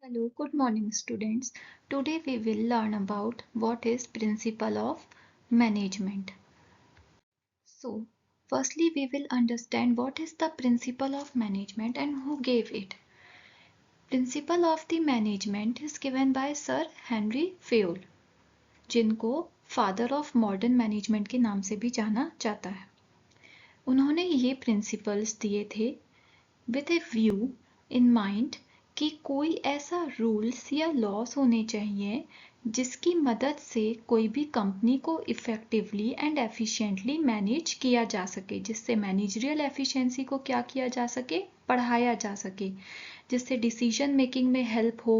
Hello, good morning students. Today we will learn about what is principle of management. So, firstly we will understand what is the principle of management and who gave it. Principle of the management is given by Sir Henry Fayol, जिनको father of modern management के नाम से भी जाना जाता है। उन्होंने ये प्रिंसिपल्स दिए थे with A view in mind कि कोई ऐसा रूल्स या लॉस होने चाहिए जिसकी मदद से कोई भी कंपनी को इफ़ेक्टिवली एंड एफिशिएंटली मैनेज किया जा सके, जिससे मैनेजरियल एफिशिएंसी को क्या किया जा सके, बढ़ाया जा सके, जिससे डिसीजन मेकिंग में हेल्प हो,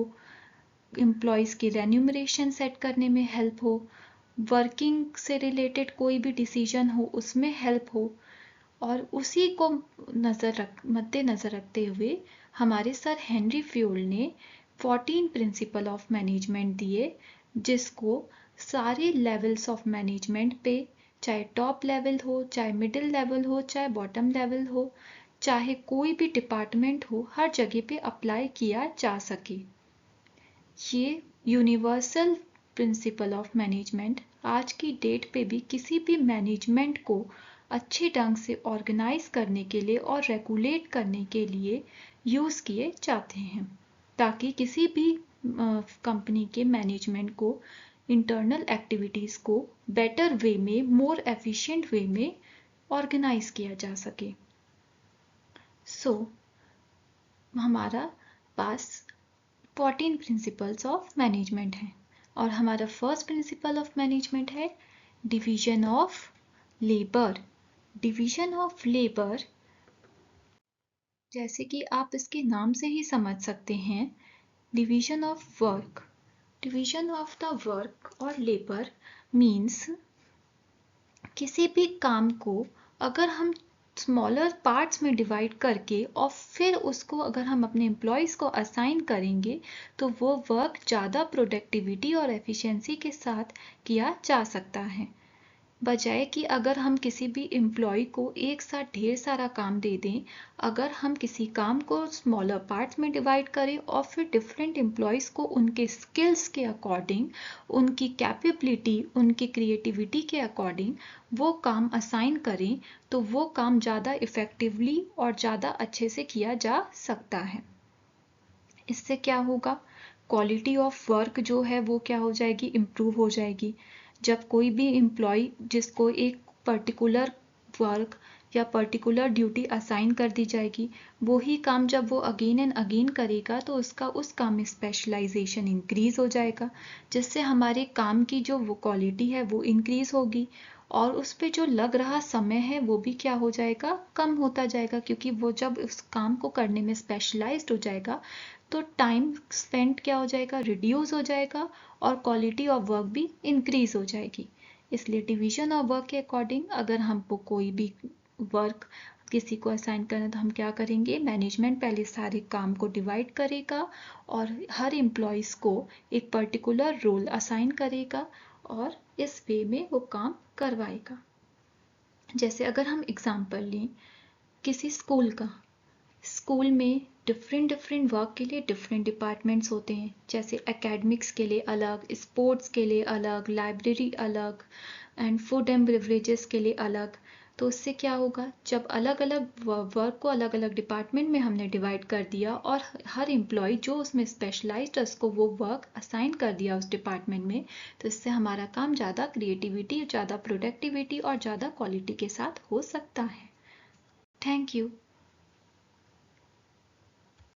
एम्प्लॉयज़ की रेन्यूमरेशन सेट करने में हेल्प हो, वर्किंग से रिलेटेड कोई भी डिसीजन हो उसमें हेल्प हो। और उसी को मद्देनज़र रखते हुए हमारे सर हेनरी फ्यूल ने 14 प्रिंसिपल ऑफ मैनेजमेंट दिए, जिसको सारे लेवल्स ऑफ मैनेजमेंट पे, चाहे टॉप लेवल हो, चाहे मिडिल लेवल हो, चाहे बॉटम लेवल हो, चाहे कोई भी डिपार्टमेंट हो, हर जगह पे अप्लाई किया जा सके। ये यूनिवर्सल प्रिंसिपल ऑफ मैनेजमेंट आज की डेट पे भी किसी भी मैनेजमेंट को अच्छे ढंग से ऑर्गेनाइज करने के लिए और रेगुलेट करने के लिए यूज़ किए जाते हैं, ताकि किसी भी कंपनी के मैनेजमेंट को इंटरनल एक्टिविटीज़ को बेटर वे में, मोर एफिशिएंट वे में ऑर्गेनाइज किया जा सके। सो हमारा पास 14 प्रिंसिपल्स ऑफ मैनेजमेंट हैं और हमारा फर्स्ट प्रिंसिपल ऑफ मैनेजमेंट है division of labour. Division of labour, जैसे कि आप इसके नाम से ही समझ सकते हैं, division of work. Division of the work और लेबर मीन्स किसी भी काम को अगर हम स्मॉलर पार्ट्स में डिवाइड करके और फिर उसको अगर हम अपने एम्प्लॉयज़ को असाइन करेंगे तो वो वर्क ज़्यादा प्रोडक्टिविटी और एफिशिएंसी के साथ किया जा सकता है, बजाय कि अगर हम किसी भी एम्प्लॉय को एक साथ ढेर सारा काम दे दें। अगर हम किसी काम को स्मॉलर पार्ट्स में डिवाइड करें और फिर डिफरेंट एम्प्लॉयज़ को उनके स्किल्स के अकॉर्डिंग, उनकी कैपेबिलिटी, उनकी क्रिएटिविटी के अकॉर्डिंग वो काम असाइन करें, तो वो काम ज़्यादा इफ़ेक्टिवली और ज़्यादा अच्छे से किया जा सकता है। इससे क्या होगा, क्वालिटी ऑफ वर्क जो है वो क्या हो जाएगी, इम्प्रूव हो जाएगी। जब कोई भी एम्प्लॉय जिसको एक पर्टिकुलर वर्क या पर्टिकुलर ड्यूटी असाइन कर दी जाएगी, वो ही काम जब वो अगेन एंड अगेन करेगा तो उसका उस काम में स्पेशलाइजेशन इंक्रीज हो जाएगा, जिससे हमारे काम की जो वो क्वालिटी है वो इंक्रीज होगी और उस पे जो लग रहा समय है वो भी क्या हो जाएगा, कम होता जाएगा, क्योंकि वो जब उस काम को करने में स्पेशलाइज्ड हो जाएगा तो टाइम स्पेंड क्या हो जाएगा, रिड्यूस हो जाएगा और क्वालिटी ऑफ वर्क भी इंक्रीज हो जाएगी। इसलिए डिवीजन ऑफ वर्क के अकॉर्डिंग अगर हमको कोई भी वर्क किसी को असाइन करना तो हम क्या करेंगे, मैनेजमेंट पहले सारे काम को डिवाइड करेगा और हर एम्प्लॉयज़ को एक पर्टिकुलर रोल असाइन करेगा और इस वे में वो काम करवाएगा। जैसे अगर हम एग्जांपल लें किसी स्कूल का, स्कूल में डिफरेंट वर्क के लिए डिफरेंट डिपार्टमेंट्स होते हैं, जैसे एकेडमिक्स के लिए अलग, स्पोर्ट्स के लिए अलग, लाइब्रेरी अलग एंड फूड एंड बेवरेजेस के लिए अलग। तो उससे क्या होगा, जब अलग अलग वर्क को अलग अलग डिपार्टमेंट में हमने डिवाइड कर दिया और हर एम्प्लॉय जो उसमें स्पेशलाइज्ड है उसको वो वर्क असाइन कर दिया उस डिपार्टमेंट में, तो इससे हमारा काम ज़्यादा क्रिएटिविटी, ज़्यादा प्रोडक्टिविटी और ज़्यादा क्वालिटी के साथ हो सकता है। Thank you.